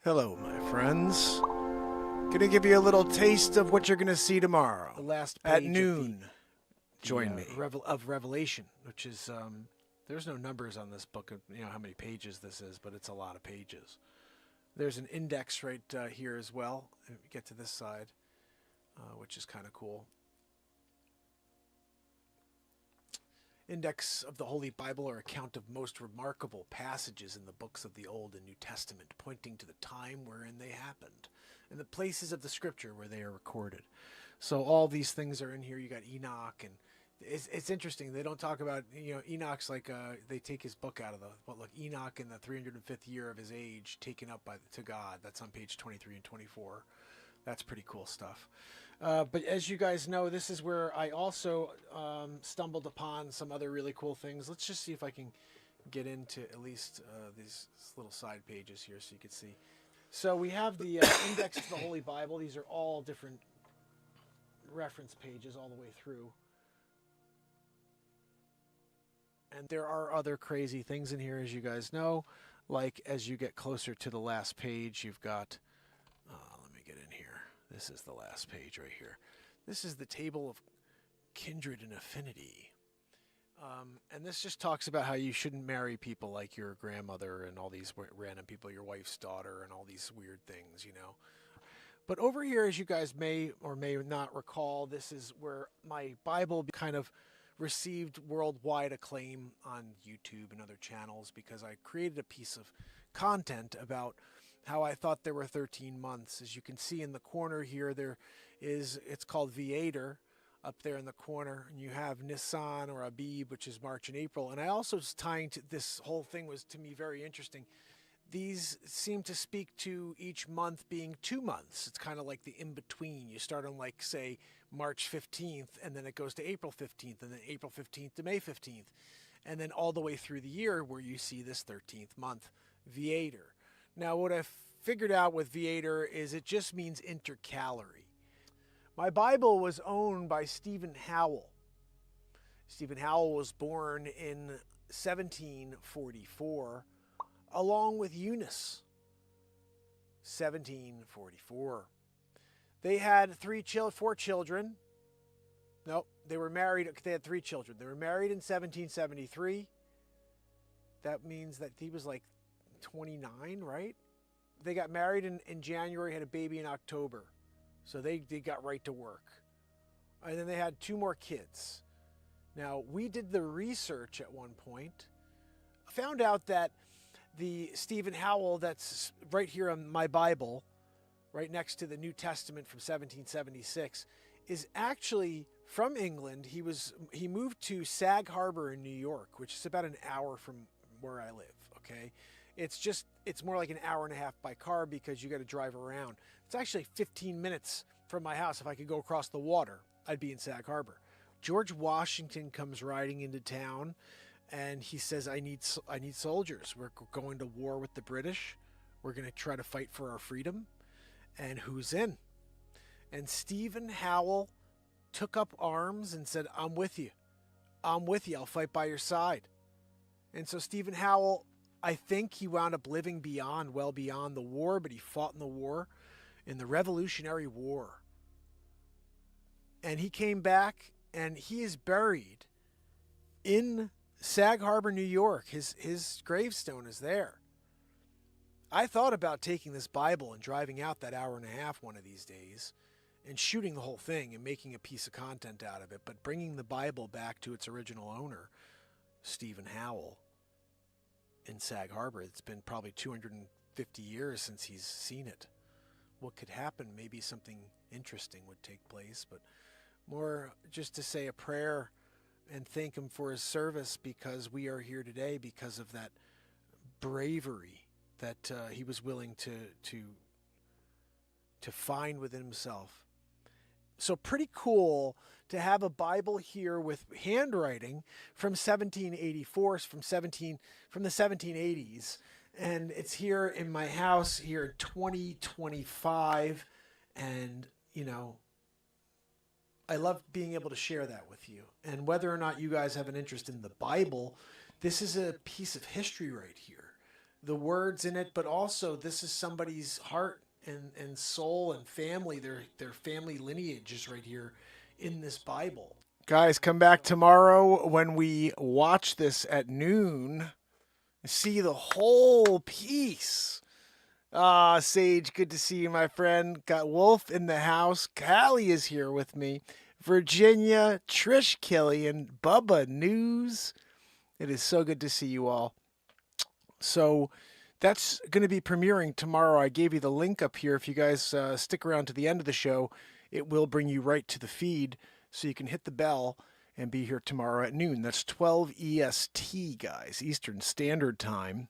Hello, my friends. Gonna give you a little taste of what you're gonna see tomorrow. The last at page noon. of Join me. of Revelation, which is there's no numbers on this book of how many pages this is, but it's a lot of pages. There's an index right here as well. And we get to this side, which is kind of cool. Index of the Holy Bible, or account of most remarkable passages in the books of the Old and New Testament, pointing to the time wherein they happened, and the places of the Scripture where they are recorded. So all these things are in here. You got Enoch, and it's interesting. They don't talk about Enoch's like they take his book out of Enoch in the 305th year of his age, taken up to God. That's on page 23 and 24. That's pretty cool stuff. But as you guys know, this is where I also stumbled upon some other really cool things. Let's just see if I can get into at least these little side pages here so you can see. So we have the index to the Holy Bible. These are all different reference pages all the way through. And there are other crazy things in here, as you guys know. Like as you get closer to the last page, you've got... let me get in here. This is the last page right here. This is the table of kindred and affinity. And this just talks about how you shouldn't marry people like your grandmother and all these random people, your wife's daughter, and all these weird things, But over here, as you guys may or may not recall, this is where my Bible kind of received worldwide acclaim on YouTube and other channels, because I created a piece of content about how I thought there were 13 months. As you can see in the corner here, it's called Realtor up there in the corner, and you have Nisan or Abib, which is March and April. And I also was tying to this whole thing, was to me very interesting. These seem to speak to each month being 2 months. It's kind of like the in-between. You start on, like, say, March 15th, and then it goes to April 15th, and then April 15th to May 15th, and then all the way through the year where you see this 13th month, Viator. Now, what I've figured out with Viator is it just means intercalary. My Bible was owned by Stephen Howell. Stephen Howell was born in 1744, along with Eunice, 1744. They had 4 children. No, they were married. They had 3 children. They were married in 1773. That means that he was like 29, right? They got married in January, had a baby in October. So they got right to work. And then they had 2 more kids. Now, we did the research at one point, found out that the Stephen Howell that's right here on my Bible, right next to the New Testament from 1776, is actually from England. He moved to Sag Harbor in New York, which is about an hour from where I live, okay? It's more like an hour and a half by car because you got to drive around. It's actually 15 minutes from my house. If I could go across the water, I'd be in Sag Harbor. George Washington comes riding into town, and he says, I need soldiers. We're going to war with the British. We're going to try to fight for our freedom. And who's in? And Stephen Howell took up arms and said, I'm with you. I'm with you. I'll fight by your side. And so Stephen Howell, I think he wound up living well beyond the war, but he fought in the war, in the Revolutionary War. And he came back, and he is buried in Sag Harbor, New York. His gravestone is there. I thought about taking this Bible and driving out that hour and a half one of these days and shooting the whole thing and making a piece of content out of it, but bringing the Bible back to its original owner, Stephen Howell, in Sag Harbor. It's been probably 250 years since he's seen it. What could happen? Maybe something interesting would take place, but more just to say a prayer and thank him for his service, because we are here today because of that bravery that he was willing to find within himself. So pretty cool to have a Bible here with handwriting from 1784, from the 1780s, and it's here in my house here in 2025, and I love being able to share that with you. And whether or not you guys have an interest in the Bible, this is a piece of history right here. the words in it, but also this is somebody's heart and soul and family, their family lineage is right here in this Bible. Guys, come back tomorrow when we watch this at noon. See the whole piece. Ah, Sage, good to see you, my friend. Got Wolf in the house. Callie is here with me. Virginia, Trish Killian, Bubba News. It is so good to see you all. So that's going to be premiering tomorrow. I gave you the link up here. If you guys stick around to the end of the show, it will bring you right to the feed so you can hit the bell and be here tomorrow at noon. That's 12 EST, guys, Eastern Standard Time.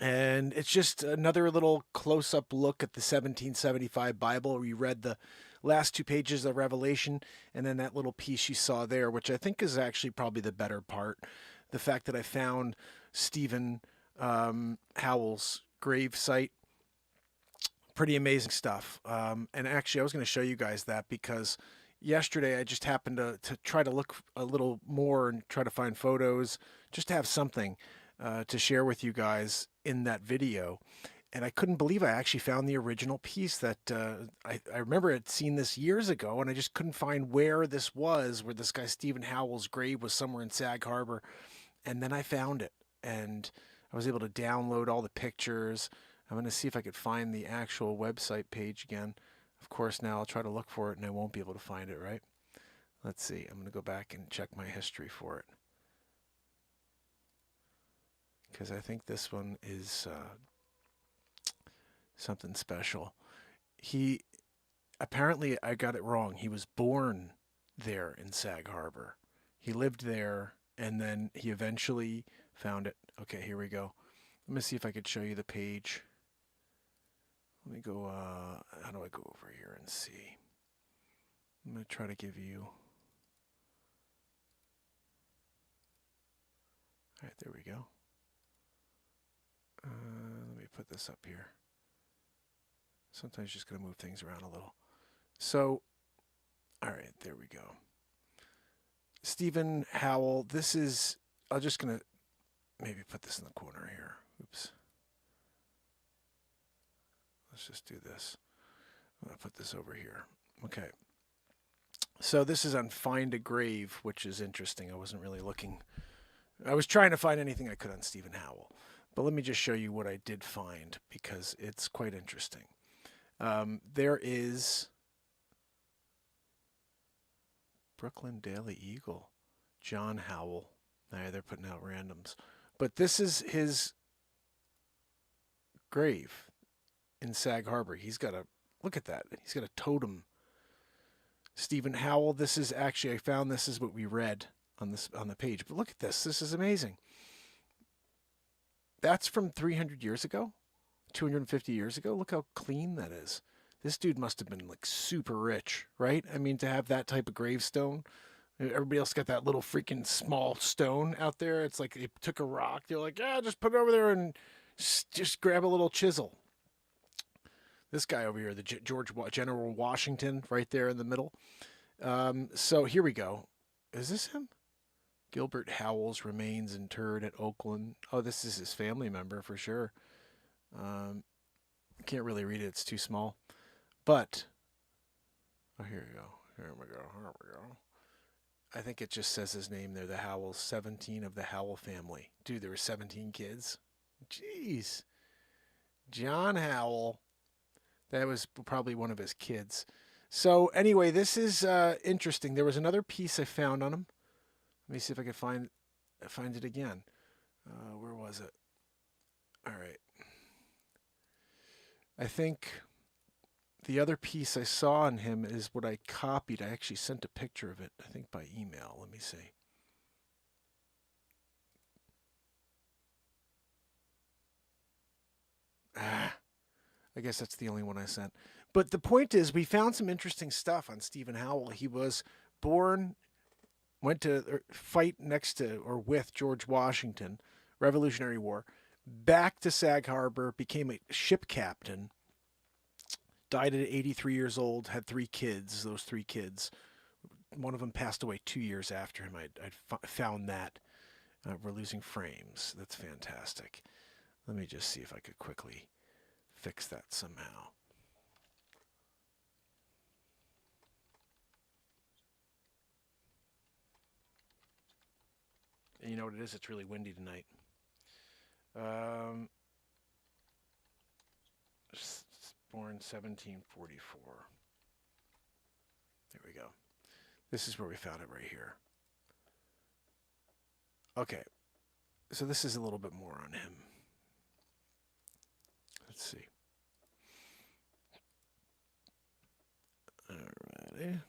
And it's just another little close-up look at the 1775 Bible. We read the last 2 pages of Revelation, and then that little piece you saw there, which I think is actually probably the better part. The fact that I found Stephen Howell's grave site. Pretty amazing stuff. And actually, I was going to show you guys that because yesterday I just happened to try to look a little more and try to find photos, just to have something to share with you guys in that video. And I couldn't believe I actually found the original piece that I remember I'd seen this years ago, and I just couldn't find where this was, where this guy Stephen Howell's grave was somewhere in Sag Harbor. And then I found it, and I was able to download all the pictures. I'm going to see if I could find the actual website page again. Of course, now I'll try to look for it, and I won't be able to find it, right? Let's see. I'm going to go back and check my history for it, because I think this one is something special. He, apparently, I got it wrong. He was born there in Sag Harbor. He lived there, and then he eventually found it. Okay, here we go. Let me see if I could show you the page. Let me go, how do I go over here and see? I'm going to try to give you... All right, there we go. Let me put this up here. Sometimes just going to move things around a little. So, all right, there we go. Stephen Howell, this is... I'm just going to maybe put this in the corner here. Oops. Let's just do this. I'm going to put this over here. Okay. So this is on Find a Grave, which is interesting. I wasn't really looking. I was trying to find anything I could on Stephen Howell. But let me just show you what I did find, because it's quite interesting. There is Brooklyn Daily Eagle, John Howell. Nah, they're putting out randoms. But this is his grave in Sag Harbor. He's got a, look at that. He's got a totem. Stephen Howell, this is actually, I found this is what we read on the page. But look at this. This is amazing. That's from 300 years ago, 250 years ago. Look how clean that is. This dude must have been like super rich, right? I mean, to have that type of gravestone. Everybody else got that little freaking small stone out there. It's like they took a rock. They're like, yeah, just put it over there and just grab a little chisel. This guy over here, the General Washington, right there in the middle. So here we go. Is this him? Gilbert Howell's remains interred at Oakland. Oh, this is his family member for sure. Can't really read it. It's too small. But, oh, here we go. Here we go. Here we go. I think it just says his name there, the Howells, 17 of the Howell family. Dude, there were 17 kids. Jeez. John Howell. That was probably one of his kids. So anyway, this is interesting. There was another piece I found on him. Let me see if I can find it again. Where was it? All right. I think the other piece I saw on him is what I copied. I actually sent a picture of it, I think by email. Let me see. I guess that's the only one I sent. But the point is, we found some interesting stuff on Stephen Howell. He was born, went to fight next to or with George Washington, Revolutionary War, back to Sag Harbor, became a ship captain, died at 83 years old, had 3 kids. Those 3 kids, one of them passed away 2 years after him. I found that. We're losing frames. That's fantastic. Let me just see if I could quickly fix that somehow. And you know what it is? It's really windy tonight. Born 1744. There we go. This is where we found it right here. Okay. So this is a little bit more on him. Let's see. Alrighty.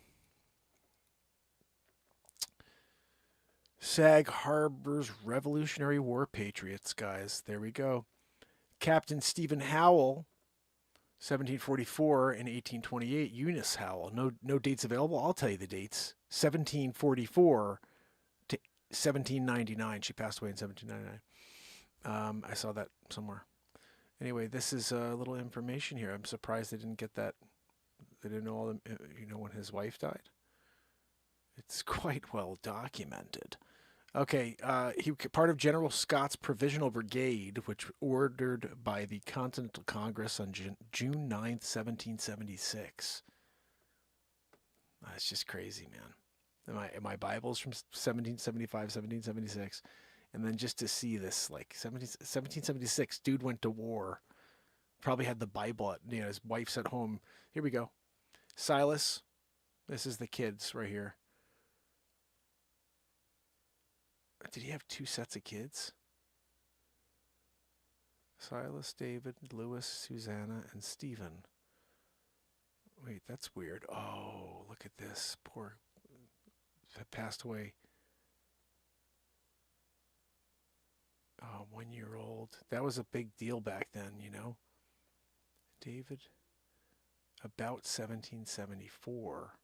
Sag Harbor's Revolutionary War Patriots, guys. There we go. Captain Stephen Howell, 1744 and 1828. Eunice Howell. No dates available. I'll tell you the dates. 1744 to 1799. She passed away in 1799. I saw that somewhere. Anyway, this is a little information here. I'm surprised they didn't get that. They didn't know all the, when his wife died. It's quite well documented. Okay, he part of General Scott's Provisional Brigade, which ordered by the Continental Congress on June 9th, 1776. That's just crazy, man. My Bible's from 1775, 1776. And then just to see this, like 1776, dude went to war. Probably had the Bible at, his wife's at home. Here we go. Silas. This is the kids right here. Did he have 2 sets of kids? Silas, David, Lewis, Susanna, and Stephen. Wait, that's weird. Oh, look at this. Poor, passed away. 1-year-old. That was a big deal back then, David, about 1774.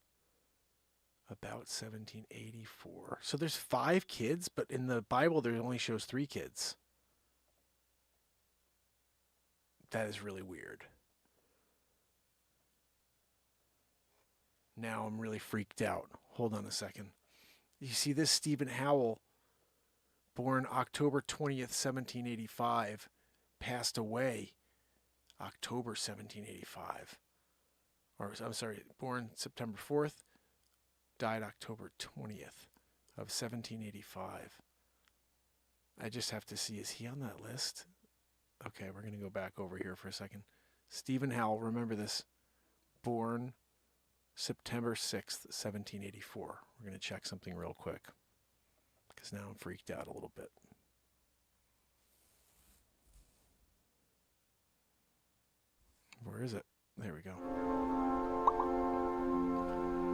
About 1784. So there's 5 kids, but in the Bible there only shows 3 kids. That is really weird. Now I'm really freaked out. Hold on a second. You see this Stephen Howell, born October 20th, 1785, passed away October 1785. Or I'm sorry, born September 4th. Died October 20th of 1785. I just have to see, is he on that list? Okay, we're going to go back over here for a second. Stephen Howell, remember this, born September 6th, 1784. We're going to check something real quick because now I'm freaked out a little bit. Where is it? There we go.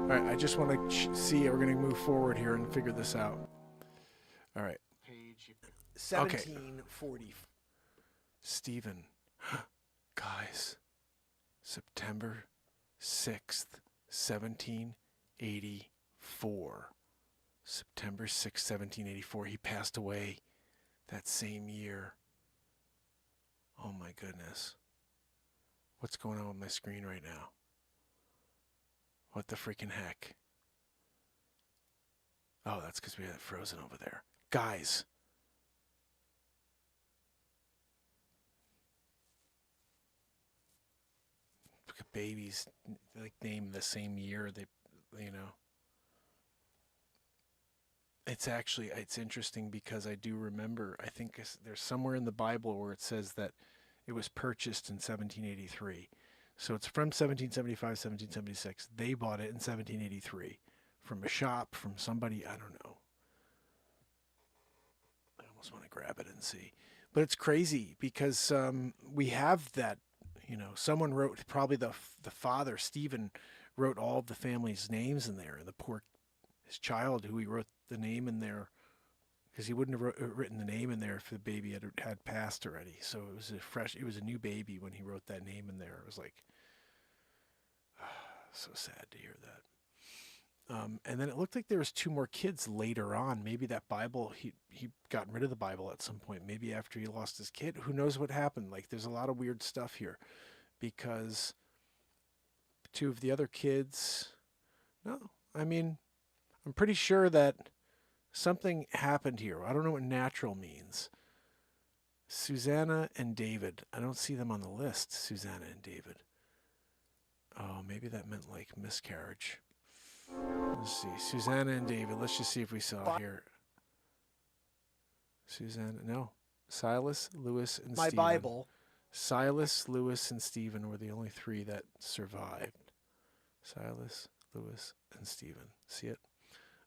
All right, I just want to see. We're going to move forward here and figure this out. All right. Page 1740. Okay. Stephen. Guys. September 6th, 1784. September 6th, 1784. He passed away that same year. Oh my goodness. What's going on with my screen right now? What the freaking heck? Oh, that's because we had it frozen over there. Guys. Babies, like, named the same year. It's interesting because I do remember, I think there's somewhere in the Bible where it says that it was purchased in 1783. So it's from 1775, 1776. They bought it in 1783 from a shop, from somebody, I don't know. I almost want to grab it and see. But it's crazy because we have that, someone wrote, probably the father, Stephen, wrote all of the family's names in there. And his child, who he wrote the name in there, because he wouldn't have written the name in there if the baby had passed already. So it was a new baby when he wrote that name in there. It was like, so sad to hear that. And then it looked like there was 2 more kids later on. Maybe that Bible, he got rid of the Bible at some point. Maybe after he lost his kid. Who knows what happened? Like, there's a lot of weird stuff here. Because 2 of the other kids... No, I mean, I'm pretty sure that something happened here. I don't know what natural means. Susanna and David. I don't see them on the list, Susanna and David. Oh, maybe that meant like miscarriage. Let's see. Susanna and David. Let's just see if we saw here. Susanna. No. Silas, Lewis, and My Stephen. Bible. Silas, Lewis, and Stephen were the only three that survived. Silas, Lewis, and Stephen. See it?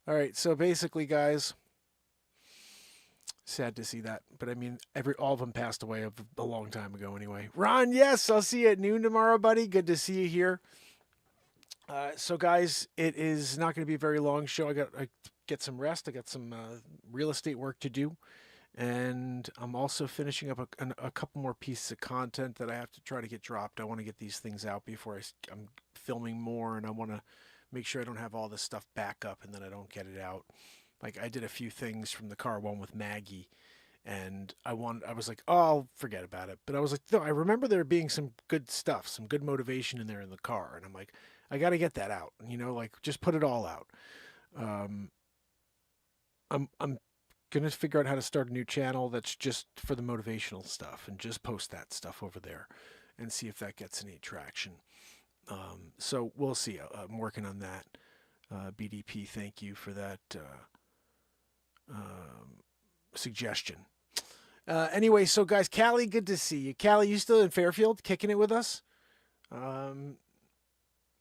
All right. So basically, guys, sad to see that. But I mean, all of them passed away a long time ago anyway. Ron, yes, I'll see you at noon tomorrow, buddy. Good to see you here. So, guys, it is not going to be a very long show. I get some rest. I got some real estate work to do. And I'm also finishing up a couple more pieces of content that I have to try to get dropped. I want to get these things out before I'm filming more, and I want to make sure I don't have all this stuff back up and then I don't get it out. Like I did a few things from the car one with Maggie, and I was like, oh, I'll forget about it. But I was like, no, I remember there being some good stuff, some good motivation in there in the car, and I'm like, I got to get that out. Like just put it all out. I'm gonna figure out how to start a new channel that's just for the motivational stuff and just post that stuff over there and see if that gets any traction. So we'll see. I'm working on that. BDP, thank you for that suggestion. Anyway, so guys, Callie, good to see you. Callie, you still in Fairfield kicking it with us?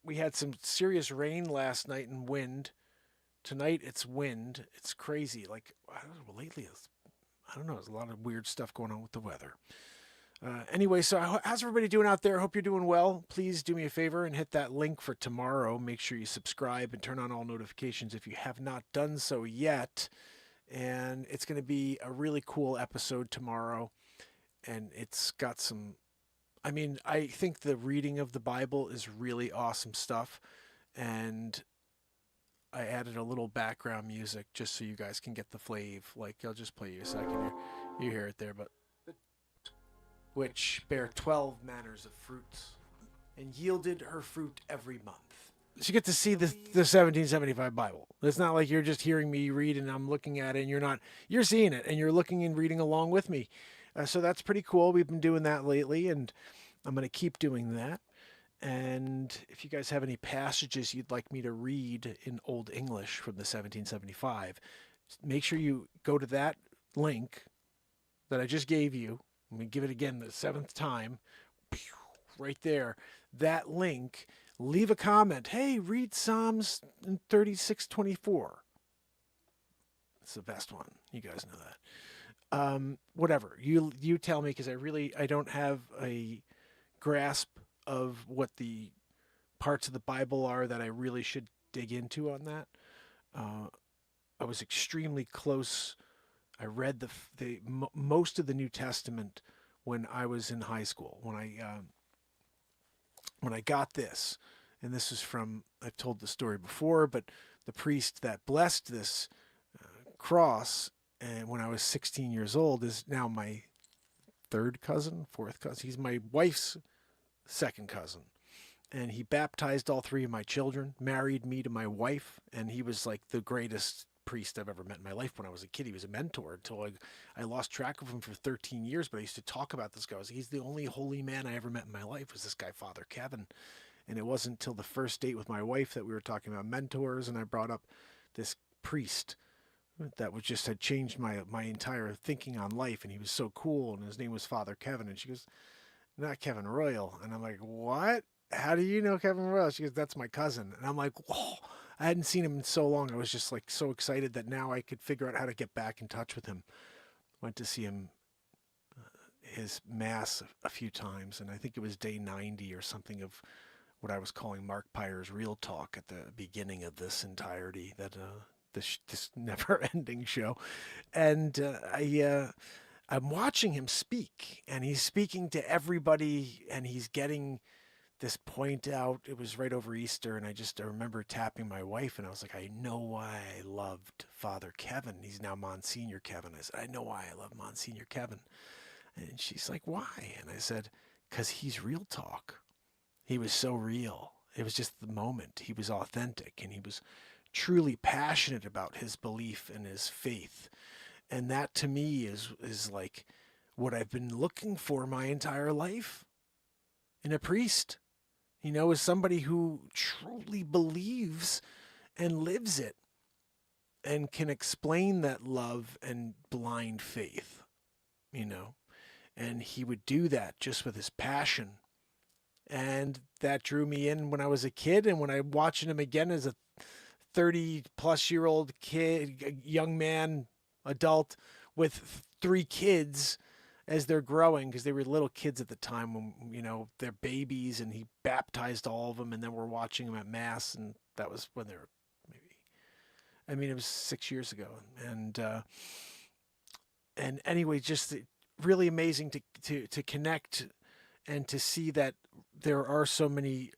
We had some serious rain last night and wind. Tonight it's wind. It's crazy. Like, I don't know, lately, I don't know, there's a lot of weird stuff going on with the weather. Anyway, so how's everybody doing out there? Hope you're doing well. Please do me a favor and hit that link for tomorrow. Make sure you subscribe and turn on all notifications if you have not done so yet. And it's going to be a really cool episode tomorrow. And it's got some, I think the reading of the Bible is really awesome stuff. And I added a little background music just so you guys can get the flav. Like, I'll just play you a second here. You hear it there, but which bear 12 manners of fruits, and yielded her fruit every month. So you get to see the 1775 Bible. It's not like you're just hearing me read and I'm looking at it and you're seeing it and you're looking and reading along with me. So that's pretty cool. We've been doing that lately, and I'm going to keep doing that. And if you guys have any passages you'd like me to read in Old English from the 1775, make sure you go to that link that I just gave you. I'm going to give it again the seventh time. Right there. That link. Leave a comment. Hey, read Psalms 36:24. It's the best one. You guys know that. Whatever. You tell me, because I don't have a grasp of what the parts of the Bible are that I really should dig into on that. I was extremely close. I read most of the New Testament when I was in high school. When I got this, and this is from, I've told the story before, but the priest that blessed this cross, and when I was 16 years old, is now my fourth cousin. He's my wife's second cousin. And he baptized all three of my children, married me to my wife, and he was like the greatest priest I've ever met in my life. When I was a kid, he was a mentor until I lost track of him for 13 years, but I used to talk about this guy. He's the only holy man I ever met in my life, was this guy, Father Kevin. And it wasn't until the first date with my wife that we were talking about mentors, and I brought up this priest that had changed my entire thinking on life, and he was so cool, and his name was Father Kevin. And she goes, not Kevin Royal. And I'm like, what? How do you know Kevin Royal? She goes, that's my cousin. And I'm like, whoa. I hadn't seen him in so long. I was just like so excited that now I could figure out how to get back in touch with him. Went to see him, his mass a few times, and I think it was day 90 or something of what I was calling Mark Pires Real Talk at the beginning of this entirety, that this never-ending show. And I'm watching him speak, and he's speaking to everybody, and he's getting this point out. It was right over Easter, and I remember tapping my wife, and I was like, I know why I loved Father Kevin. He's now Monsignor Kevin. I said, I know why I love Monsignor Kevin. And she's like, why? And I said, because he's real talk. He was so real. It was just the moment. He was authentic, and he was truly passionate about his belief and his faith. And that to me is like what I've been looking for my entire life in a priest, is somebody who truly believes and lives it and can explain that love and blind faith, you know. And he would do that just with his passion. And that drew me in when I was a kid. And when I'm watching him again as a 30-plus-year-old kid, a young man, adult with 3 kids as they're growing, because they were little kids at the time when, they're babies, and he baptized all of them. And then we're watching them at Mass. And that was when they were it was 6 years ago. And anyway, just really amazing to connect and to see that there are so many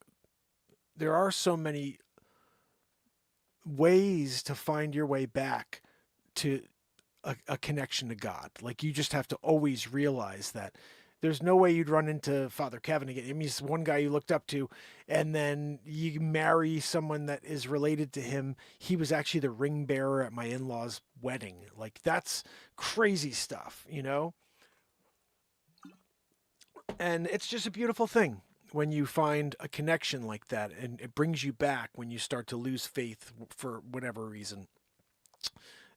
ways to find your way back to a connection to God. Like, you just have to always realize that there's no way you'd run into Father Kevin again. I mean, he's one guy you looked up to, and then you marry someone that is related to him. He was actually the ring bearer at my in-laws' wedding. Like, that's crazy stuff, And it's just a beautiful thing when you find a connection like that, and it brings you back when you start to lose faith for whatever reason.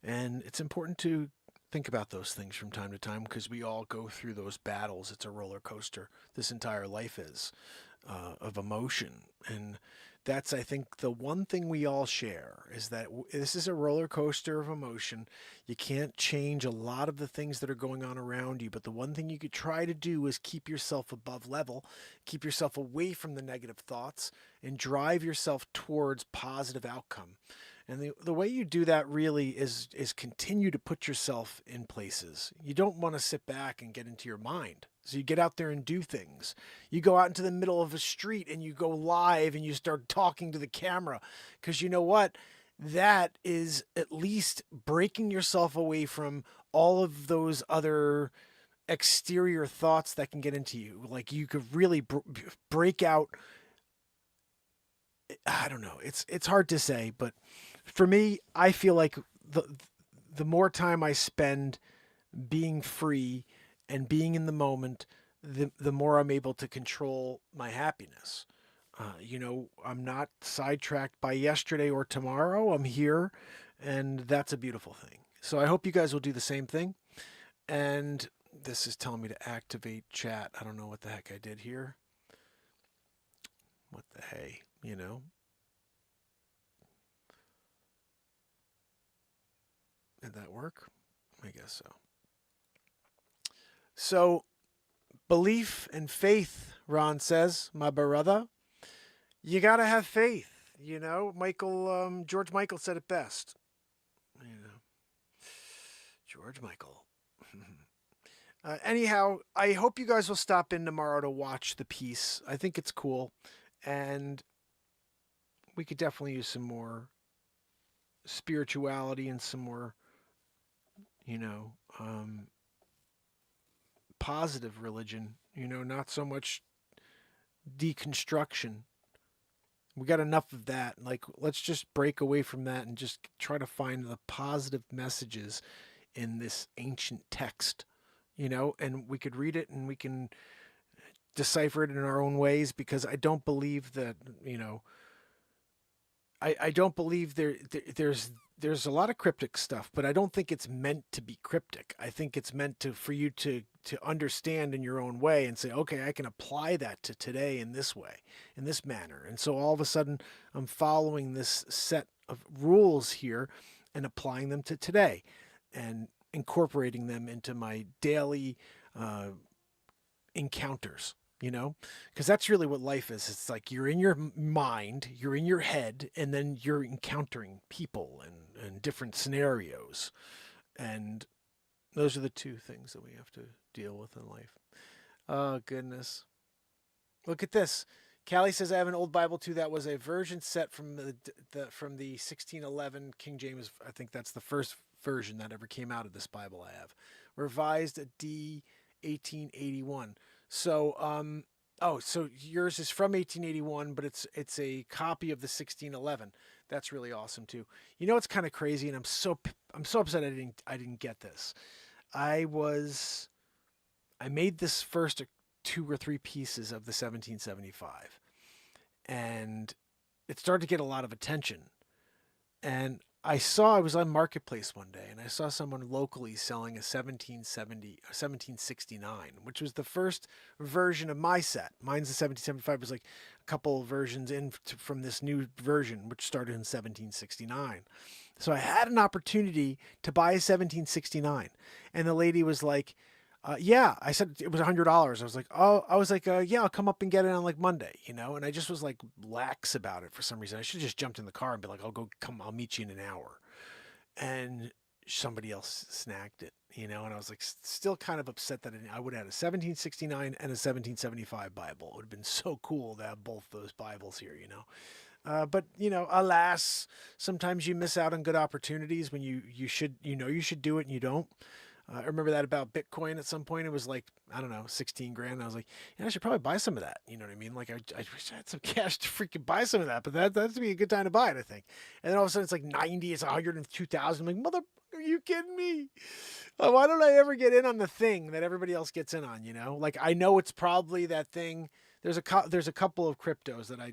And it's important to think about those things from time to time, because we all go through those battles. It's a roller coaster. This entire life is of emotion. And that's, I think, the one thing we all share is that this is a roller coaster of emotion. You can't change a lot of the things that are going on around you, but the one thing you could try to do is keep yourself above level, keep yourself away from the negative thoughts, and drive yourself towards positive outcome. And the way you do that really is continue to put yourself in places. You don't want to sit back and get into your mind. So you get out there and do things. You go out into the middle of a street and you go live and you start talking to the camera. Because you know what? That is at least breaking yourself away from all of those other exterior thoughts that can get into you. Like, you could really break out. I don't know. It's hard to say, but for me, I feel like the more time I spend being free and being in the moment, the more I'm able to control my happiness. I'm not sidetracked by yesterday or tomorrow. I'm here, and that's a beautiful thing. So I hope you guys will do the same thing. And this is telling me to activate chat. I don't know what the heck I did here. What the hey, Did that work? I guess so. So, belief and faith, Ron says, my brother. You got to have faith. George Michael said it best. George Michael. Anyhow, I hope you guys will stop in tomorrow to watch the piece. I think it's cool. And we could definitely use some more spirituality and some more, positive religion, not so much deconstruction. We got enough of that. Like, let's just break away from that and just try to find the positive messages in this ancient text, and we could read it and we can decipher it in our own ways, because I don't believe that, I don't believe there's a lot of cryptic stuff, but I don't think it's meant to be cryptic. I think it's meant for you to understand in your own way and say, okay, I can apply that to today in this way, in this manner. And so all of a sudden I'm following this set of rules here and applying them to today and incorporating them into my daily encounters. Because that's really what life is. It's like you're in your mind, you're in your head, and then you're encountering people and different scenarios. And those are the two things that we have to deal with in life. Oh, goodness. Look at this. Callie says, I have an old Bible too. That was a version set from the 1611 King James. I think that's the first version that ever came out of this Bible I have. Revised D 1881. So, so yours is from 1881, but it's a copy of the 1611. That's really awesome too. It's kind of crazy, and I'm so upset I didn't get this. I was I made this first 2 or 3 pieces of the 1775, and it started to get a lot of attention. And I was on Marketplace one day, and I saw someone locally selling a 1769, which was the first version of my set. Mine's the 1775, was like a couple versions from this new version, which started in 1769. So I had an opportunity to buy a 1769, and the lady was like, yeah, I said it was $100. I was like, yeah, I'll come up and get it on like Monday, and I just was like lax about it for some reason. I should have just jumped in the car and be like, I'll meet you in an hour. And somebody else snagged it, and I was like still kind of upset that I would have had a 1769 and a 1775 Bible. It would have been so cool to have both those Bibles here, but alas, sometimes you miss out on good opportunities when you should do it and you don't. I remember that about Bitcoin at some point. It was like, I don't know, 16 grand. I was like, I should probably buy some of that. You know what I mean? Like, I wish I had some cash to freaking buy some of that, but that'd be a good time to buy it, I think. And then all of a sudden it's like 90, it's 102,000. I'm like, mother, are you kidding me? Why don't I ever get in on the thing that everybody else gets in on, Like, I know it's probably that thing. There's a couple of cryptos that I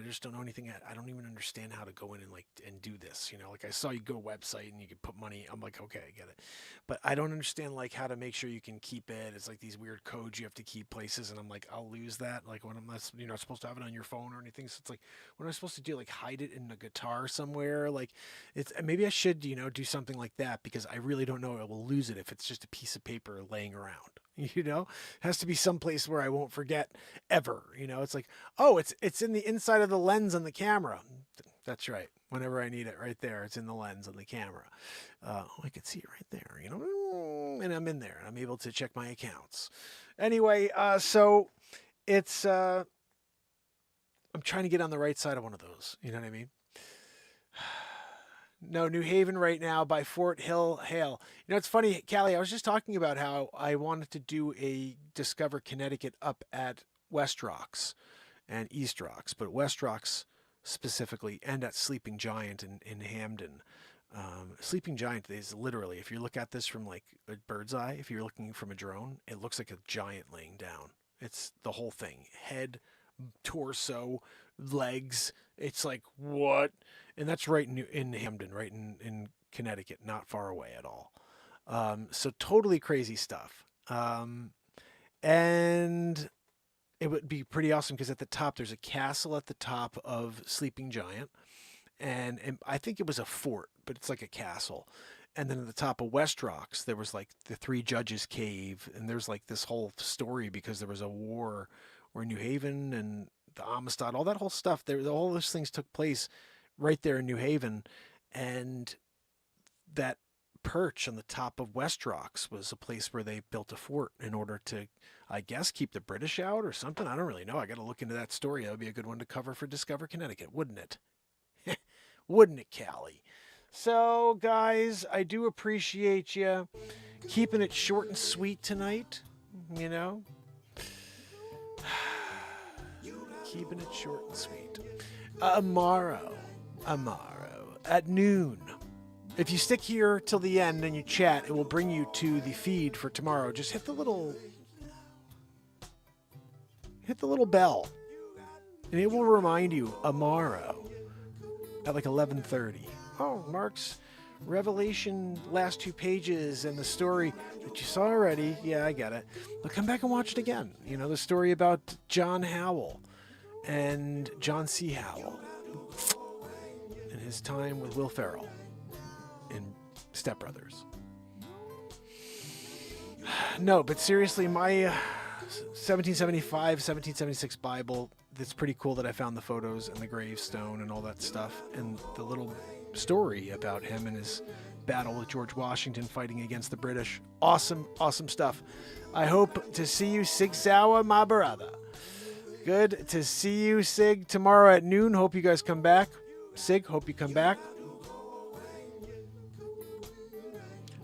just don't know anything at. I don't even understand how to go in and do this. Like I saw you go to a website and you could put money. I'm like, okay, I get it. But I don't understand like how to make sure you can keep it. It's like these weird codes you have to keep places. And I'm like, I'll lose that. Like when I'm not, supposed to have it on your phone or anything. So it's like, what am I supposed to do? Like hide it in a guitar somewhere? Like maybe I should, do something like that because I really don't know. I will lose it if it's just a piece of paper laying around. It has to be someplace where I won't forget ever. It's like, oh, it's in the inside of the lens on the camera. That's right. Whenever I need it, right there, it's in the lens on the camera. I could see it right there, and I'm in there and I'm able to check my accounts. Anyway, so it's, I'm trying to get on the right side of one of those. You know what I mean? No, New Haven right now by Fort Hill Hale. It's funny, Callie, I was just talking about how I wanted to do a Discover Connecticut up at West Rocks and East Rocks, but West Rocks specifically, and at Sleeping Giant in Hamden. Sleeping Giant is literally, if you look at this from like a bird's eye, if you're looking from a drone, it looks like a giant laying down. It's the whole thing. Head, torso, legs. It's like, what? And that's right in Hamden, right in Connecticut, not far away at all. So totally crazy stuff. And it would be pretty awesome because at the top, there's a castle at the top of Sleeping Giant. And I think it was a fort, but it's like a castle. And then at the top of West Rocks, there was like the Three Judges Cave. And there's like this whole story because there was a war where New Haven and the Amistad, all that whole stuff, all those things took place right there in New Haven. And that perch on the top of West Rocks was a place where they built a fort in order to, I guess, keep the British out or something. I don't really know. I got to look into that story. That would be a good one to cover for Discover Connecticut, wouldn't it? Wouldn't it, Callie? So, guys, I do appreciate you keeping it short and sweet tonight, Keeping it short and sweet. Tomorrow at noon. If you stick here till the end and you chat, it will bring you to the feed for tomorrow. Just hit the little bell, and it will remind you tomorrow at like 11:30. Oh, Mark's Revelation last 2 pages and the story that you saw already. Yeah, I get it. But come back and watch it again. The story about John Howell and John C. Howell and his time with Will Ferrell in Step Brothers. No, but seriously, my 1775, 1776 Bible, it's pretty cool that I found the photos and the gravestone and all that stuff and the little story about him and his battle with George Washington fighting against the British. Awesome, awesome stuff. I hope to see you, Sig Sauer, my brother. Good to see you, Sig, tomorrow at noon. Hope you guys come back. Sig, hope you come back.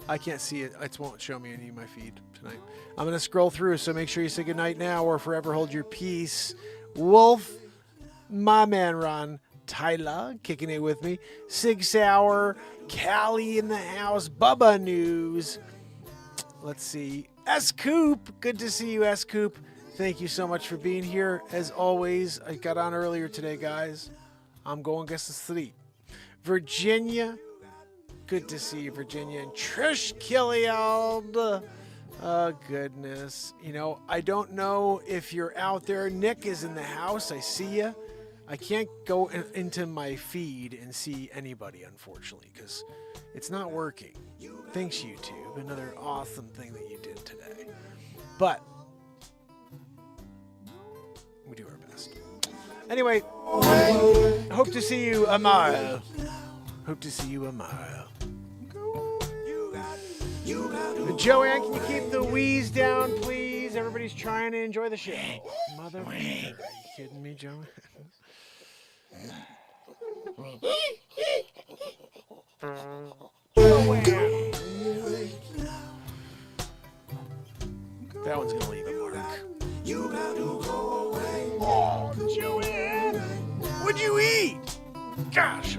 I can't see it. It won't show me any of my feed tonight. I'm going to scroll through, so make sure you say goodnight now or forever hold your peace. Wolf, my man Ron, Tyler, kicking it with me. Sig Sauer, Callie in the house, Bubba News. Let's see. S. Coop, good to see you, S. Coop. Thank you so much for being here. As always, I got on earlier today, guys. I'm going to get some sleep. Virginia, good to see you, Virginia. And Trish Killiald. Oh, goodness. You know, I don't know if you're out there. Nick is in the house. I see you. I can't go into my feed and see anybody, unfortunately, because it's not working. Thanks, YouTube. Another awesome thing that you did today. But we do our best. Anyway, hope to see you tomorrow. Hope to see you tomorrow. Joanne, can you keep the wheeze down, please? Everybody's trying to enjoy the show. Mother, are you kidding me, Joanne? That one's gonna leave a mark. Oh, Joanne, what'd you eat? Gosh.